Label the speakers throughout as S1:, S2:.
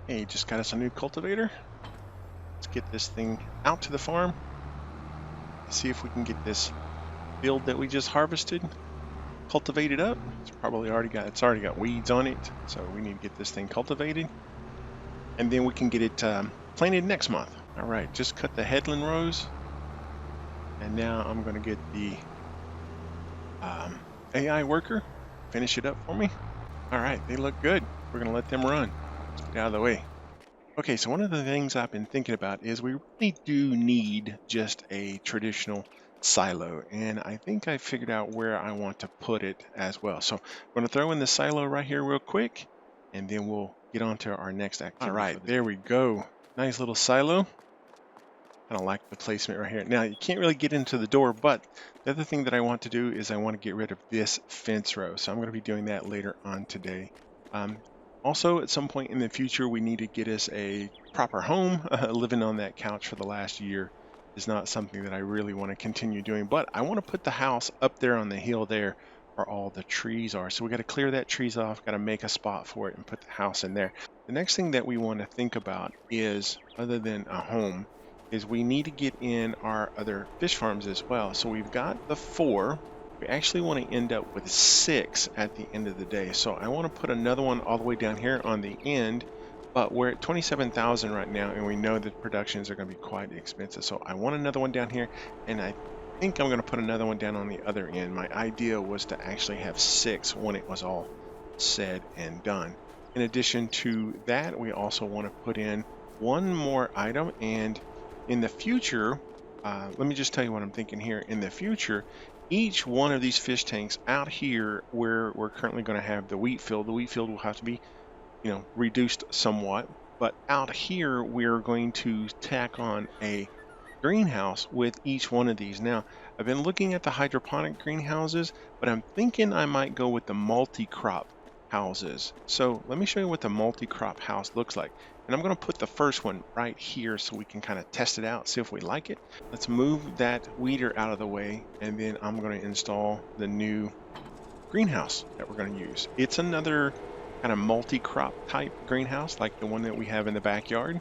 S1: Hey, just got us a new cultivator. Let's get this thing out to the farm. See if we can get this field that we just harvested cultivated up. It's already got weeds on it, so we need to get this thing cultivated, and then we can get it planted next month. All right, just cut the headland rows, and now I'm going to get the AI worker finish it up for me. All right, they look good. We're going to let them run. Let's get out of the way. Okay, so one of the things I've been thinking about is we really do need just a traditional silo, and I think I figured out where I want to put it as well. So I'm going to throw in the silo right here real quick, and then we'll get on to our next activity. All right, there we go. Nice little silo. I don't like the placement right here. Now, you can't really get into the door, but the other thing that I want to do is I want to get rid of this fence row. So I'm going to be doing that later on today. Also, at some point in the future, we need to get us a proper home. Living on that couch for the last year is not something that I really want to continue doing, but I want to put the house up there on the hill there where all the trees are. So we got to clear that trees off, got to make a spot for it and put the house in there. The next thing that we want to think about is, other than a home, is we need to get in our other fish farms as well. So we've got the 4. We actually want to end up with 6 at the end of the day. So I want to put another one all the way down here on the end, but we're at 27,000 right now, and we know that productions are going to be quite expensive. So I want another one down here, and I think I'm going to put another one down on the other end. My idea was to actually have 6 when it was all said and done. In addition to that, we also want to put in one more item, and in the future, let me just tell you what I'm thinking here. In the future, each one of these fish tanks out here where we're currently going to have the wheat field will have to be, reduced somewhat. But out here, we're going to tack on a greenhouse with each one of these. Now, I've been looking at the hydroponic greenhouses, but I'm thinking I might go with the multi-crop houses. So let me show you what the multi-crop house looks like. And I'm going to put the first one right here so we can kind of test it out, see if we like it. Let's move that weeder out of the way, and then I'm going to install the new greenhouse that we're going to use. It's another kind of multi-crop type greenhouse like the one that we have in the backyard.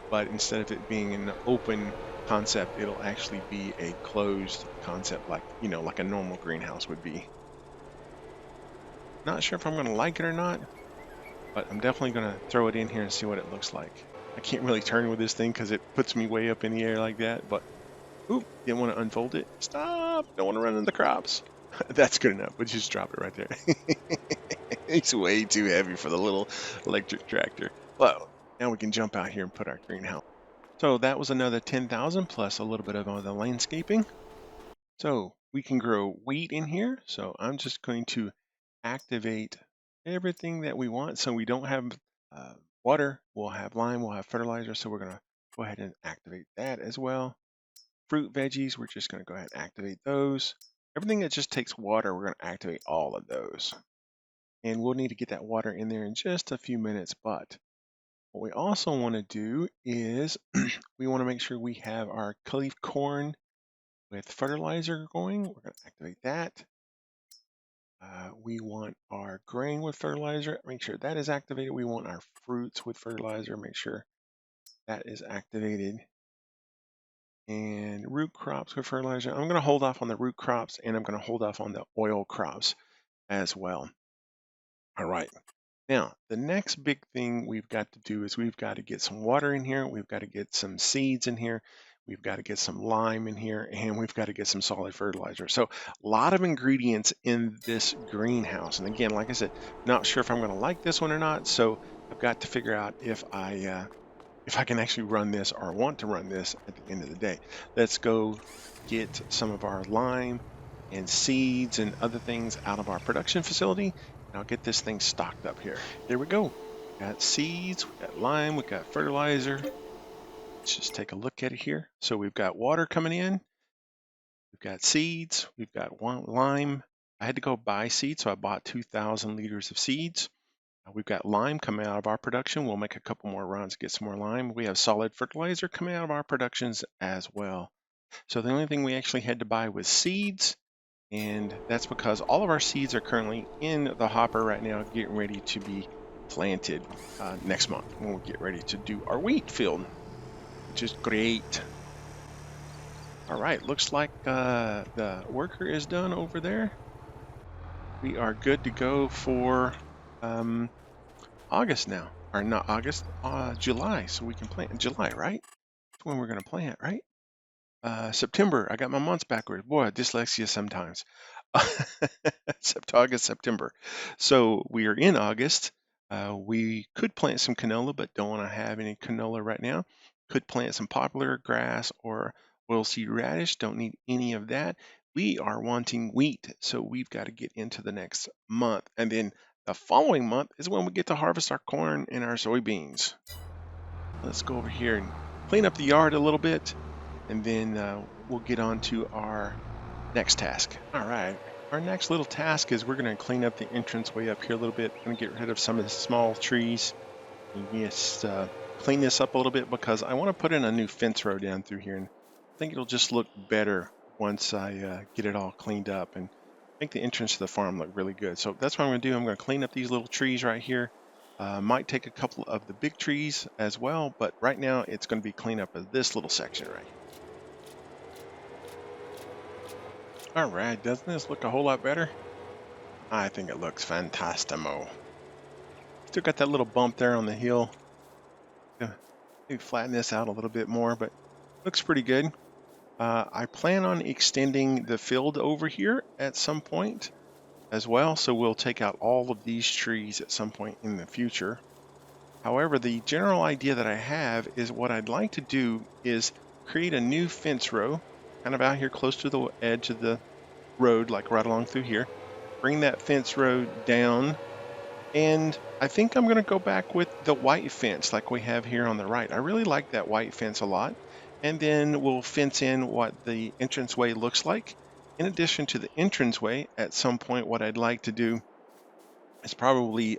S1: But instead of it being an open concept, it'll actually be a closed concept, like a normal greenhouse would be. Not sure if I'm going to like it or not, but I'm definitely going to throw it in here and see what it looks like. I can't really turn with this thing because it puts me way up in the air like that, but oop, didn't want to unfold it. Stop, don't want to run into the crops. That's good enough. We'll just drop it right there. It's way too heavy for the little electric tractor. Well, now we can jump out here and put our greenhouse. So that was another 10,000 plus a little bit of the landscaping. So we can grow wheat in here. So I'm just going to activate everything that we want. So we don't have water, we'll have lime, we'll have fertilizer. So we're going to go ahead and activate that as well. Fruit, veggies, we're just going to go ahead and activate those. Everything that just takes water, we're going to activate all of those. And we'll need to get that water in there in just a few minutes. But what we also want to do is we want to make sure we have our leaf corn with fertilizer going. We're going to activate that. We want our grain with fertilizer. Make sure that is activated. We want our fruits with fertilizer. Make sure that is activated. And root crops with fertilizer. I'm going to hold off on the root crops, and I'm going to hold off on the oil crops as well. All right. Now, the next big thing we've got to do is we've got to get some water in here. We've got to get some seeds in here. We've got to get some lime in here, and we've got to get some solid fertilizer. So a lot of ingredients in this greenhouse. And again, like I said, not sure if I'm going to like this one or not. So I've got to figure out if I can actually run this or want to run this at the end of the day. Let's go get some of our lime and seeds and other things out of our production facility. And I'll get this thing stocked up here. There we go. Got seeds, we got lime, we got fertilizer. Let's just take a look at it here. So we've got water coming in. We've got seeds. We've got lime. I had to go buy seeds, so I bought 2,000 liters of seeds. We've got lime coming out of our production. We'll make a couple more runs to get some more lime. We have solid fertilizer coming out of our productions as well. So the only thing we actually had to buy was seeds, and that's because all of our seeds are currently in the hopper right now, getting ready to be planted next month when we get ready to do our wheat field, which is great. All right, looks like the worker is done over there. We are good to go for August now, or not August, July, so we can plant in July, right? That's when we're going to plant, right? September. I got my months backwards. Boy, dyslexia sometimes. August, September. So we are in August. We could plant some canola, but don't want to have any canola right now. Could plant some poplar grass or oilseed radish. Don't need any of that. We are wanting wheat, so we've got to get into the next month. And then the following month is when we get to harvest our corn and our soybeans. Let's go over here and clean up the yard a little bit, and then we'll get on to our next task. All right, our next little task is we're going to clean up the entranceway up here a little bit. I'm going to get rid of some of the small trees and just clean this up a little bit because I want to put in a new fence row down through here, and I think it'll just look better once I get it all cleaned up and make the entrance to the farm look really good. So that's what I'm going to do. I'm going to clean up these little trees right here. Might take a couple of the big trees as well, but right now it's going to be clean up of this little section right here. All right, doesn't this look a whole lot better? I think it looks fantastimo. Still got that little bump there on the hill. Maybe flatten this out a little bit more, but looks pretty good. I plan on extending the field over here at some point as well, so we'll take out all of these trees at some point in the future. However, the general idea that I have is what I'd like to do is create a new fence row, kind of out here close to the edge of the road, like right along through here. Bring that fence row down, and I think I'm going to go back with the white fence like we have here on the right. I really like that white fence a lot. And then we'll fence in what the entranceway looks like. In addition to the entranceway, at some point what I'd like to do is probably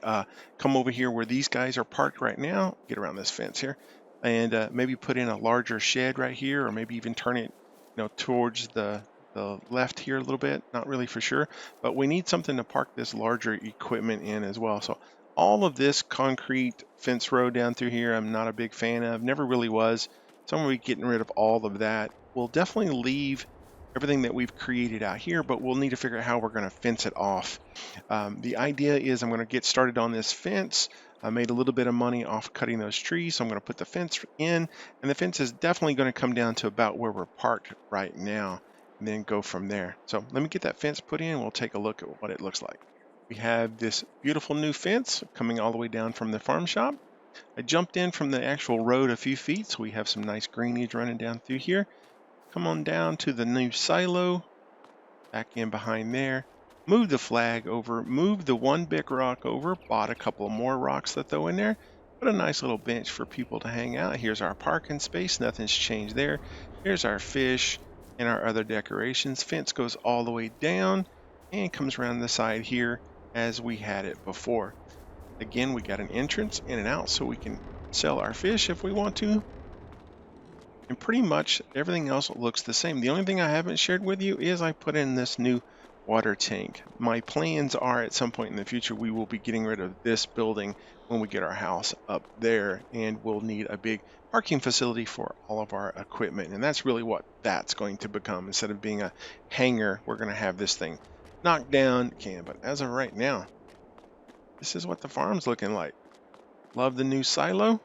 S1: come over here where these guys are parked right now, get around this fence here, and maybe put in a larger shed right here, or maybe even turn it, towards the left here a little bit. Not really for sure, but we need something to park this larger equipment in as well. So all of this concrete fence row down through here, I'm not a big fan of, never really was. So I'm going to be getting rid of all of that. We'll definitely leave everything that we've created out here, but we'll need to figure out how we're going to fence it off. The idea is I'm going to get started on this fence. I made a little bit of money off cutting those trees, so I'm going to put the fence in, and the fence is definitely going to come down to about where we're parked right now, and then go from there. So let me get that fence put in, and we'll take a look at what it looks like. We have this beautiful new fence coming all the way down from the farm shop. I jumped in from the actual road a few feet, so we have some nice greenage running down through here. Come on down to the new silo, back in behind there. Move the flag over, move the one big rock over, bought a couple more rocks to throw in there, put a nice little bench for people to hang out. Here's our parking space, nothing's changed there. Here's our fish and our other decorations. Fence goes all the way down and comes around the side here as we had it before. Again, we got an entrance in and out so we can sell our fish if we want to. And pretty much everything else looks the same. The only thing I haven't shared with you is I put in this new water tank. My plans are at some point in the future we will be getting rid of this building when we get our house up there, and we'll need a big parking facility for all of our equipment, and that's really what that's going to become. Instead of being a hangar, we're going to have this thing knocked down. But as of right now, this is what the farm's looking like. Love the new silo.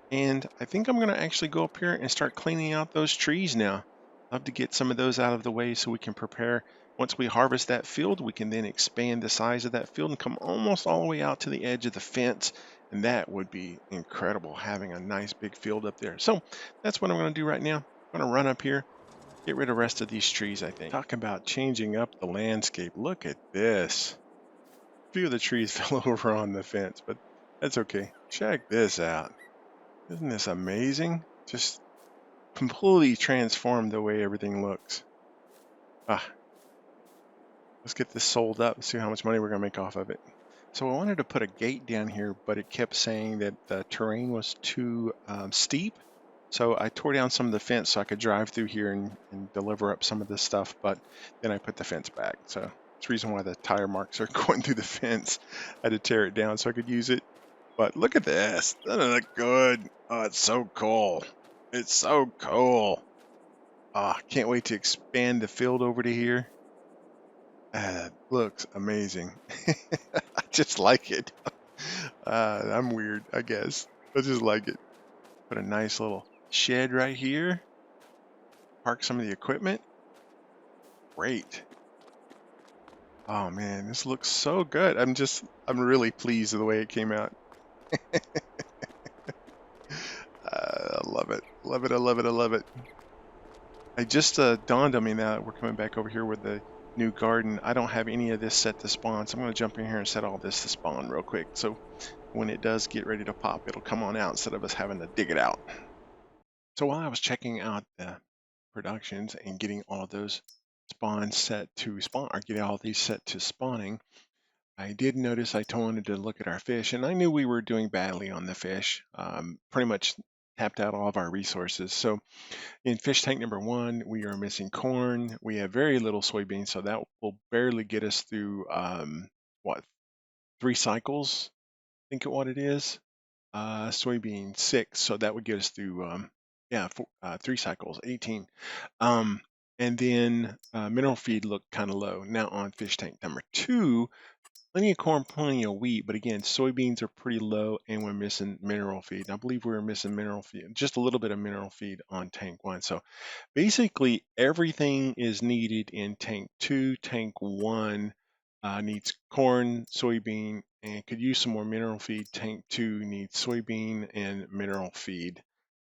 S1: And I think I'm going to actually go up here and start cleaning out those trees now. Love to get some of those out of the way so we can prepare. Once we harvest that field, we can then expand the size of that field and come almost all the way out to the edge of the fence. And that would be incredible, having a nice big field up there. So that's what I'm going to do right now. I'm going to run up here, get rid of the rest of these trees, I think. Talk about changing up the landscape. Look at this. A few of the trees fell over on the fence, but that's okay. Check this out. Isn't this amazing? Just completely transformed the way everything looks. Let's get this sold up and see how much money we're going to make off of it. So I wanted to put a gate down here, but it kept saying that the terrain was too steep. So I tore down some of the fence so I could drive through here and deliver up some of this stuff, but then I put the fence back. So That's the reason why the tire marks are going through the fence. I had to tear it down so I could use it. But look at this. Doesn't it look good? Oh, it's so cool. It's so cool. Ah, can't wait to expand the field over to here. Looks amazing. I just like it. I'm weird, I guess. I just like it. Put a nice little shed right here. Park some of the equipment. Great. Oh man, this looks so good. I'm really pleased with the way it came out. I love it. Love it. I love it. I love it. I just dawned on me now that we're coming back over here with the new garden. I don't have any of this set to spawn, so I'm going to jump in here and set all this to spawn real quick. So when it does get ready to pop, it'll come on out instead of us having to dig it out. So while I was checking out the productions and getting all of those spawns set to spawn, or getting all these set to spawning, I did notice I wanted to look at our fish, and I knew we were doing badly on the fish. Pretty much tapped out all of our resources. So in fish tank number 1, we are missing corn. We have very little soybeans, so that will barely get us through what, 3 cycles? I think what it is. Soybean 6, so that would get us through 3 cycles, 18. And then mineral feed looked kind of low. Now on fish tank number 2, plenty of corn, plenty of wheat, but again, soybeans are pretty low, and we're missing mineral feed. And I believe we were missing mineral feed, just a little bit of mineral feed on tank 1. So basically, everything is needed in tank 2. Tank 1 needs corn, soybean, and could use some more mineral feed. Tank 2 needs soybean and mineral feed.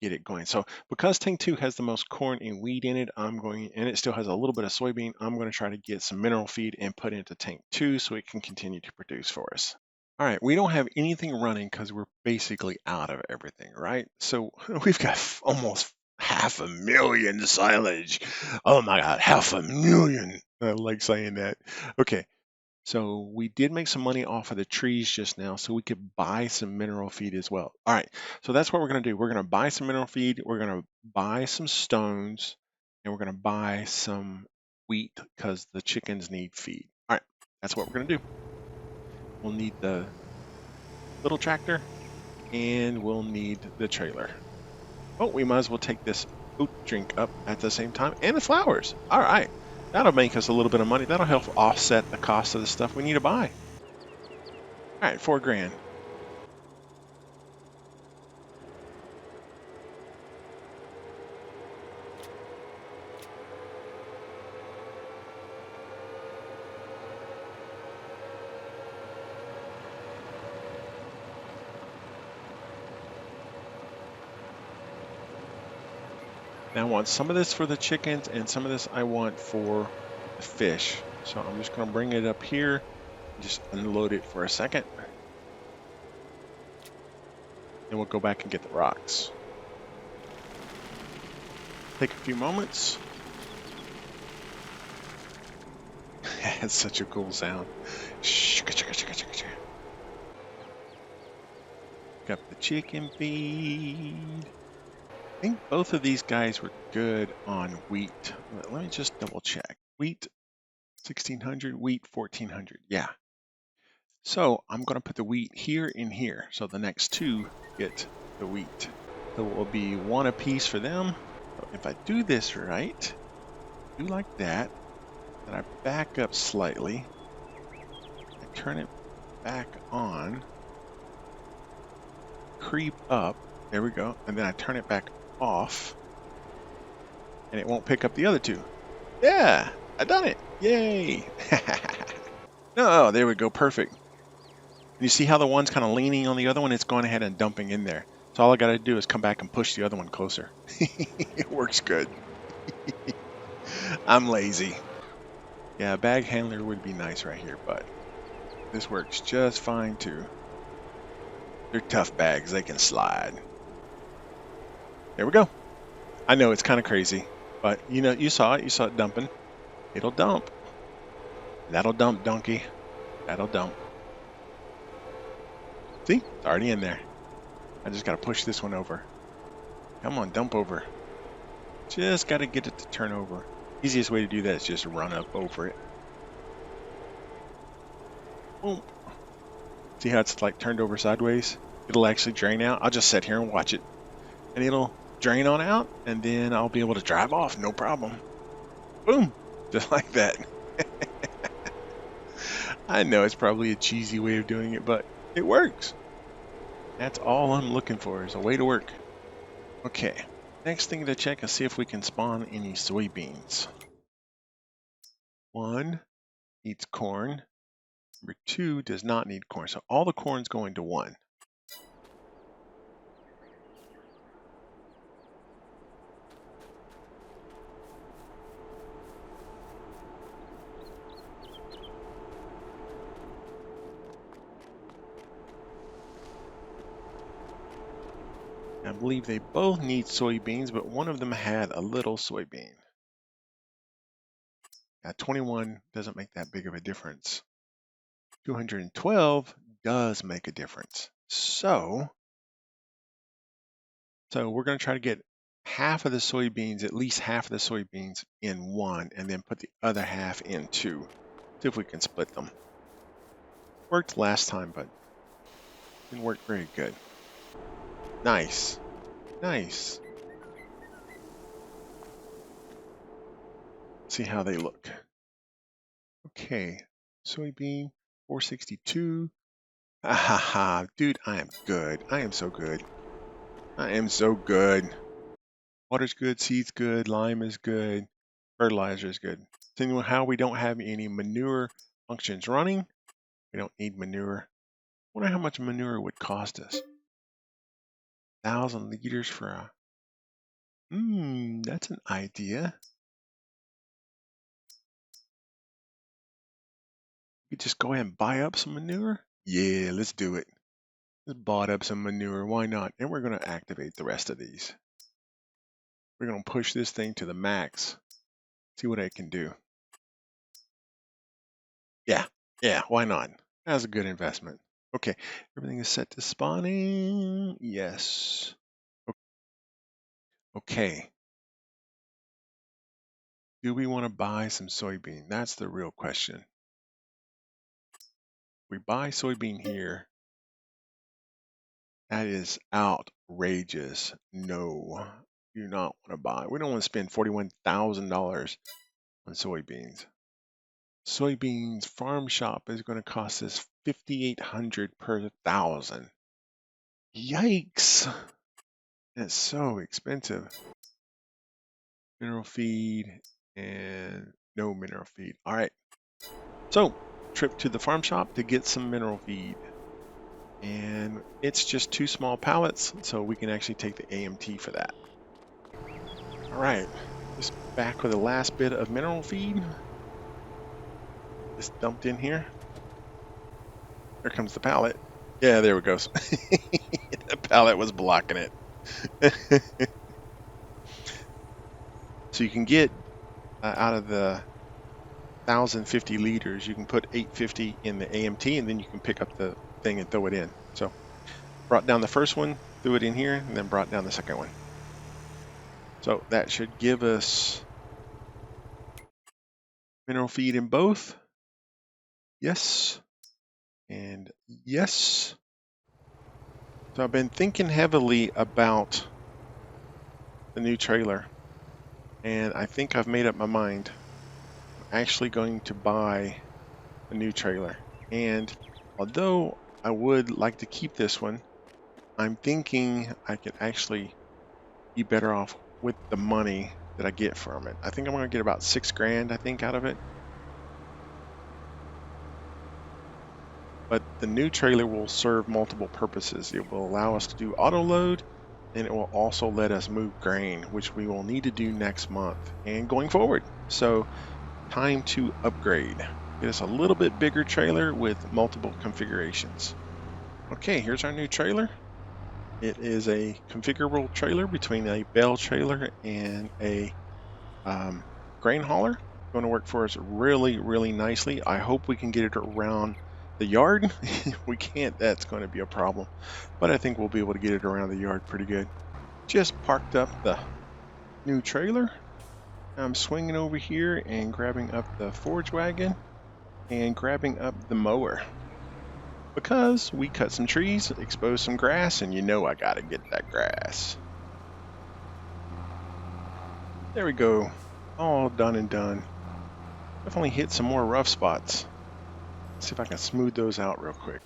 S1: Get it going. So because tank 2 has the most corn and wheat in it, and it still has a little bit of soybean, I'm going to try to get some mineral feed and put into tank 2 so it can continue to produce for us. All right, we don't have anything running because we're basically out of everything, right? So we've got almost 500,000 silage. Oh my God, 500,000. I like saying that. Okay, so we did make some money off of the trees just now, so we could buy some mineral feed as well. All right, so that's what we're going to do. We're going to buy some mineral feed. We're going to buy some stones, and we're going to buy some wheat because the chickens need feed. All right, that's what we're going to do. We'll need the little tractor, and we'll need the trailer. Oh, we might as well take this oat drink up at the same time, and the flowers. All right. That'll make us a little bit of money. That'll help offset the cost of the stuff we need to buy. All right, $4,000. Now I want some of this for the chickens, and some of this I want for the fish. So I'm just going to bring it up here, just unload it for a second. And we'll go back and get the rocks. Take a few moments. It's such a cool sound. Got the chicken feed. I think both of these guys were good on wheat. Let me just double check. Wheat 1600, wheat 1400. Yeah. So I'm going to put the wheat here and here. So the next 2 get the wheat. So it will be 1 apiece for them. So if I do this right, do like that, then I back up slightly. I turn it back on. Creep up. There we go. And then I turn it back off, and it won't pick up the other 2. Yeah, I done it. Yay. No, there we go. Perfect. You see how the one's kind of leaning on the other one? It's going ahead and dumping in there. So all I got to do is come back and push the other one closer. It works good. I'm lazy. Yeah, a bag handler would be nice right here, but this works just fine too. They're tough bags. They can slide. There we go. I know it's kind of crazy, but you know, you saw it dumping. It'll dump. That'll dump, donkey. That'll dump. See, it's already in there. I just got to push this one over. Come on, dump over. Just got to get it to turn over. Easiest way to do that is just run up over it. Boom. See how it's like turned over sideways? It'll actually drain out. I'll just sit here and watch it. And it'll drain on out, and then I'll be able to drive off, no problem. Boom. Just like that. I know it's probably a cheesy way of doing it, but it works. That's all I'm looking for, is a way to work. Okay, next thing to check is see if we can spawn any soybeans. 1 needs corn. Number 2 does not need corn, so all the corn's going to 1. I believe they both need soybeans, but one of them had a little soybean. At 21 doesn't make that big of a difference. 212 does make a difference. So we're going to try to get half of the soybeans, at least half of the soybeans in 1, and then put the other half in 2. See if we can split them. Worked last time, but didn't work very good. Nice. Nice. See how they look. Okay. Soybean 462. Ah, dude, I am good. I am so good. I am so good. Water's good, seed's good, lime is good, fertilizer is good. Seeing how we don't have any manure functions running, we don't need manure. I wonder how much manure would cost us. 1,000 liters for a... that's an idea. We could just go ahead and buy up some manure. Yeah, let's do it. Let's bought up some manure. Why not? And we're going to activate the rest of these. We're going to push this thing to the max. See what I can do. Yeah, why not? That's a good investment. Okay, everything is set to spawning. Yes. Okay. Do we want to buy some soybean? That's the real question. We buy soybean here. That is outrageous. No, do not want to buy. We don't want to spend $41,000 on soybeans. Soybeans farm shop is going to cost us $5,800 per 1,000. Yikes! That's so expensive. Mineral feed and no mineral feed. All right. So, trip to the farm shop to get some mineral feed. And it's just 2 small pallets, so we can actually take the AMT for that. All right. Just back with the last bit of mineral feed. Just dumped in here. There comes the pallet. Yeah, there it goes. The pallet was blocking it. So you can get out of the 1,050 liters, you can put 850 in the AMT, and then you can pick up the thing and throw it in. So brought down the first one, threw it in here, and then brought down the second one. So that should give us mineral feed in both. Yes. And yes. So I've been thinking heavily about the new trailer, and I think I've made up my mind. I'm actually going to buy a new trailer. And although I would like to keep this one, I'm thinking I could actually be better off with the money that I get from it. I think I'm going to get about $6,000, I think, out of it. But the new trailer will serve multiple purposes. It will allow us to do auto load, and it will also let us move grain, which we will need to do next month and going forward. So time to upgrade. Get us a little bit bigger trailer with multiple configurations. Okay, here's our new trailer. It is a configurable trailer between a bale trailer and a grain hauler. It's going to work for us really, really nicely. I hope we can get it around the yard. If we can't, that's going to be a problem. But I think we'll be able to get it around the yard pretty good. Just parked up the new trailer. I'm swinging over here and grabbing up the forage wagon and grabbing up the mower. because we cut some trees, exposed some grass, and you know I gotta get that grass. There we go. All done and done. Definitely hit some more rough spots. Let's see if I can smooth those out real quick.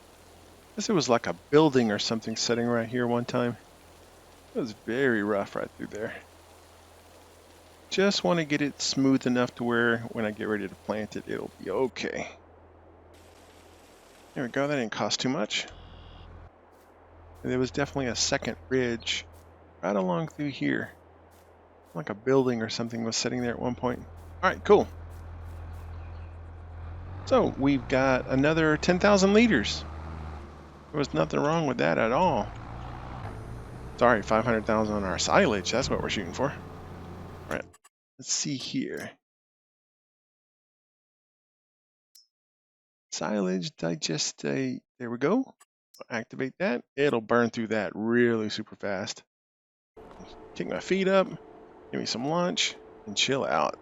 S1: Guess it was like a building or something sitting right here one time. It was very rough right through there. Just want to get it smooth enough to where when I get ready to plant it, it'll be okay. There we go, that didn't cost too much. And there was definitely a second ridge right along through here. Like a building or something was sitting there at one point. All right, cool. So we've got another 10,000 liters. There was nothing wrong with that at all. Sorry, 500,000 on our silage. That's what we're shooting for. All right, let's see here. Silage digestate. There we go. Activate that. It'll burn through that really super fast. Kick my feet up, give me some lunch, and chill out.